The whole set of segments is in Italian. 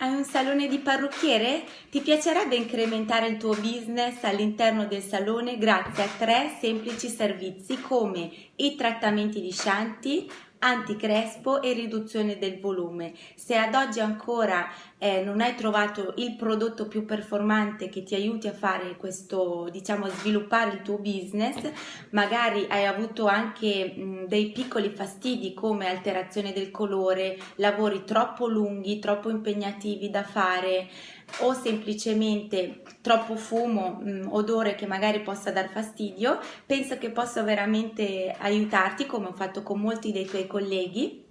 Hai un salone di parrucchiere? Ti piacerebbe incrementare il tuo business all'interno del salone grazie a 3 semplici servizi come i trattamenti liscianti, anticrespo e riduzione del volume. Se ad oggi ancora non hai trovato il prodotto più performante che ti aiuti a fare questo, diciamo, sviluppare il tuo business, magari hai avuto anche dei piccoli fastidi come alterazione del colore, lavori troppo lunghi, troppo impegnativi da fare o semplicemente troppo fumo, odore che magari possa dar fastidio, penso che posso veramente aiutarti come ho fatto con molti dei tuoi colleghi.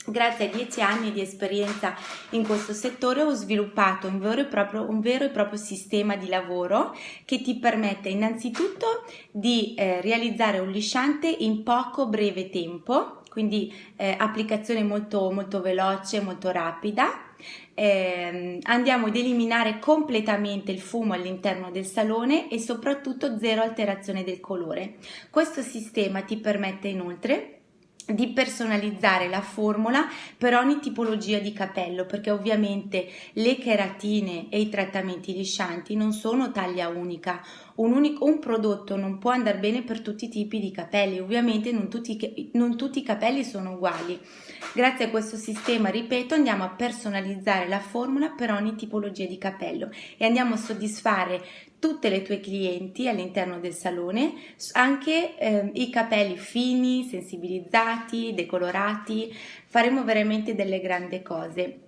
Grazie a 10 anni di esperienza in questo settore ho sviluppato un vero e proprio sistema di lavoro che ti permette innanzitutto di realizzare un lisciante in poco breve tempo, quindi applicazione molto, molto veloce, molto rapida. Andiamo ad eliminare completamente il fumo all'interno del salone e soprattutto zero alterazione del colore. Questo sistema ti permette inoltre di personalizzare la formula per ogni tipologia di capello, perché ovviamente le keratine e i trattamenti liscianti non sono taglia unica. Un prodotto non può andare bene per tutti i tipi di capelli, ovviamente non tutti i capelli sono uguali. Grazie a questo sistema, ripeto, andiamo a personalizzare la formula per ogni tipologia di capello e andiamo a soddisfare tutte le tue clienti all'interno del salone, anche i capelli fini, sensibilizzati, decolorati. Faremo veramente delle grandi cose.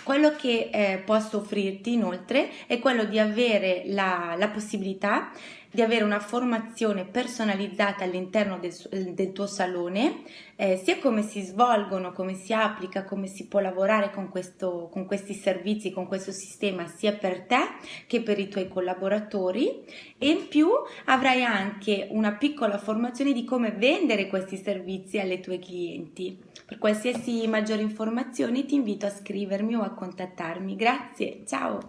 Quello che posso offrirti inoltre è quello di avere la possibilità di avere una formazione personalizzata all'interno del tuo salone, sia come si svolgono, come si applica, come si può lavorare con questi servizi, con questo sistema, sia per te che per i tuoi collaboratori, e in più avrai anche una piccola formazione di come vendere questi servizi alle tue clienti. Per qualsiasi maggiore informazione ti invito a scrivermi o a contattarmi. Grazie, ciao!